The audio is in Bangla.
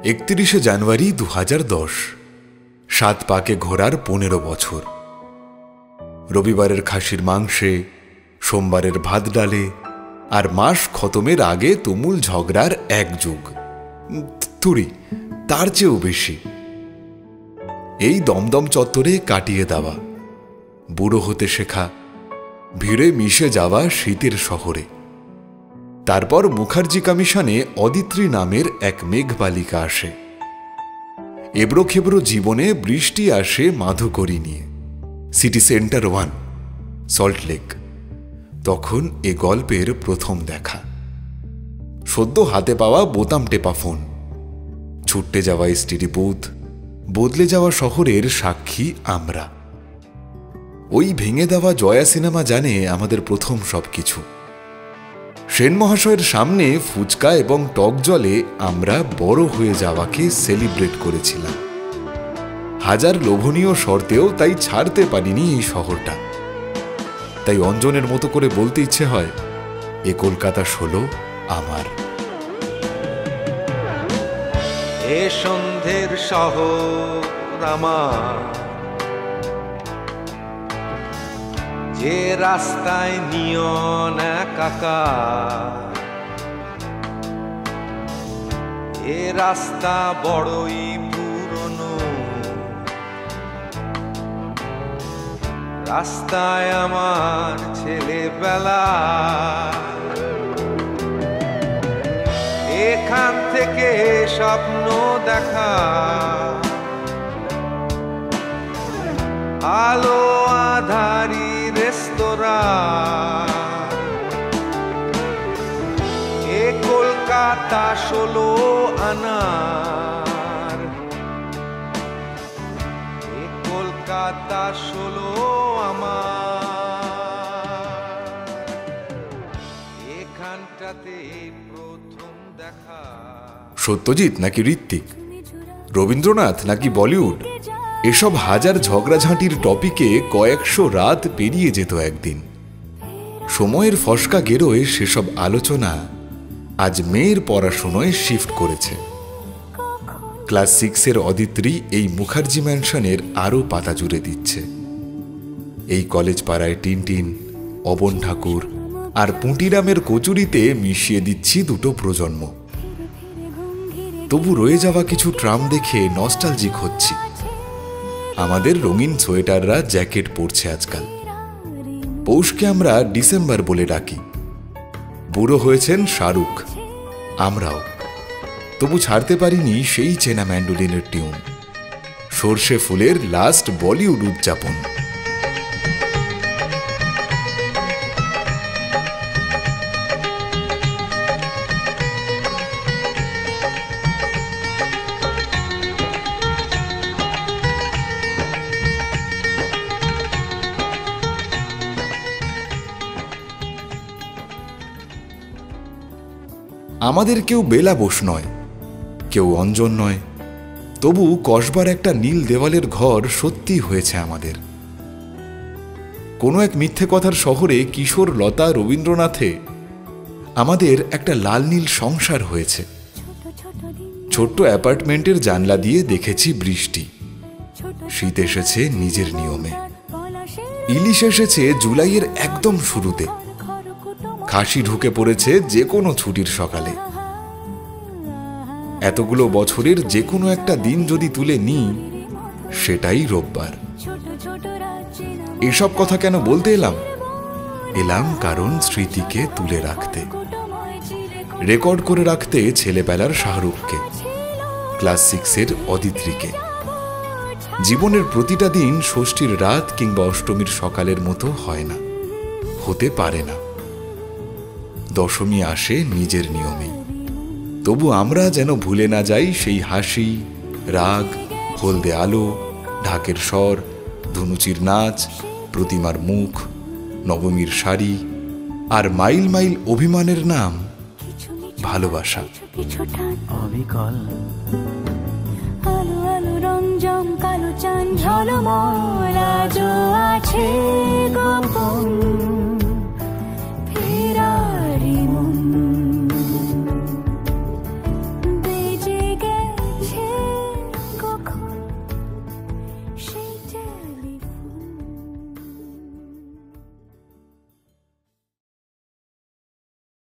31শে জানুয়ারি 2010, 7 পাকে ঘোরার 15 বছর। রবিবারের খাসির মাংসে, সোমবারের ভাত ডালে আর মাস খতমের আগে তুমুল ঝগড়ার এক যুগ, তুড়ি তার চেয়েও বেশি। এই দমদম চত্বরে কাটিয়ে দেওয়া, বুড়ো হতে শেখা, ভিড়ে মিশে যাওয়া শীতের শহরে। তারপর মুখার্জি কমিশনে অদিত্রী নামের এক মেঘবালিকা আসে। এবড়ো খেবড়ো জীবনে বৃষ্টি আসে মাধুকরী নিয়ে। City centre 1, Salt Lake. তখন এ গল্পের প্রথম দেখা। সদ্য হাতে পাওয়া বোতাম টেপা ফোন, ছুটতে যাওয়া এসটিডি বুথ, বদলে যাওয়া শহরের সাক্ষী আমরা। ওই ভেঙে দেওয়া জয়া সিনেমা জানে আমাদের প্রথম সবকিছু। সেন মহাশয়ের সামনে ফুচকা এবং টক জলে আমরা বড় হয়ে যাওয়াকে সেলিব্রেট করেছিলাম। হাজার লোভনীয় শর্তেও তাই ছাড়তে পারিনি এই শহরটা। তাই অঞ্জনের মতো করে বলতে ইচ্ছে হয়, এ কলকাতা 16 আমার। এ সন্ধ্যের শহর আমার, যে রাস্তায় নিয়ন একাকার। এ রাস্তা বড়ই পুরনো, রাস্তায় আমার ছেলেবেলা। এখান থেকে স্বপ্ন দেখা, আলো আধারি রেস্তোরাঁ। এ কলকাতা 16 আনার, এ কলকাতা 16 আমার। এখানটাতে প্রথম দেখা। সত্যজিৎ নাকি ঋত্বিক, রবীন্দ্রনাথ নাকি বলিউড, এসব হাজার ঝগড়াঝাঁটির টপিকে কয়েকশো রাত পেরিয়ে যেত একদিন। সময়ের ফসকা গেরোয় সেসব আলোচনা আজ মেয়ের পড়াশোনায় শিফট করেছে। ক্লাস 6-এর অদিত্রী এই মুখার্জি ম্যানশনের আরও পাতা জুড়ে দিচ্ছে। এই কলেজ পাড়ায় টিনটিন, অবন ঠাকুর আর পুঁটিরামের কচুরিতে মিশিয়ে দিচ্ছি দুটো প্রজন্ম। তবু রয়ে যাওয়া কিছু ট্রাম দেখে নস্টালজিক হচ্ছি। আমাদের রঙিন সোয়েটাররা জ্যাকেট পরছে আজকাল। পৌষকে আমরা ডিসেম্বর বলে ডাকি। বুড়ো হয়েছেন শাহরুখ, আমরাও। তবু ছাড়তে পারিনি সেই চেনা ম্যান্ডোলিনের টিউন, সর্ষে ফুলের লাস্ট বলিউড উদযাপন। আমাদের কেউ বেলা বোস নয়, কেউ অঞ্জন নয়, তবু কসবার একটা নীল দেওয়ালের ঘর সত্যি হয়েছে আমাদের। কোনো এক মিথ্যে কথার শহরে কিশোর লতা রবীন্দ্রনাথে আমাদের একটা লাল নীল সংসার হয়েছে। ছোট্ট অ্যাপার্টমেন্টের জানলা দিয়ে দেখেছি বৃষ্টি। শীত এসেছে নিজের নিয়মে। ইলিশ এসেছে জুলাইয়ের একদম শুরুতে। খাসি ঢুকে পড়েছে যে কোনো ছুটির সকালে। এতগুলো বছরের যে কোনো একটা দিন যদি তুলে নিই, সেটাই রোববার। এসব কথা কেন বলতে এলাম কারণ স্মৃতিকে তুলে রাখতে, রেকর্ড করে রাখতে ছেলেবেলার শাহরুখকে, ক্লাস 6-এর অদিত্রীকে। জীবনের প্রতিটা দিন ষষ্ঠীর রাত কিংবা অষ্টমীর সকালের মতো হয় না, হতে পারে না। দশমী আসে নিজের নিয়মেই। তবু আমরা যেন ভুলে না যাই সেই হাসি, রাগ, হলদে আলো, ঢাকের স্বর, ধনুচির নাচ, প্রতিমার মুখ, নবমীর শাড়ি আর মাইল মাইল অভিমানের নাম ভালোবাসা। অবিকল আলো আলো রঞ্জম কালো চাঁদ ঝলমল আজও আছে গোপন।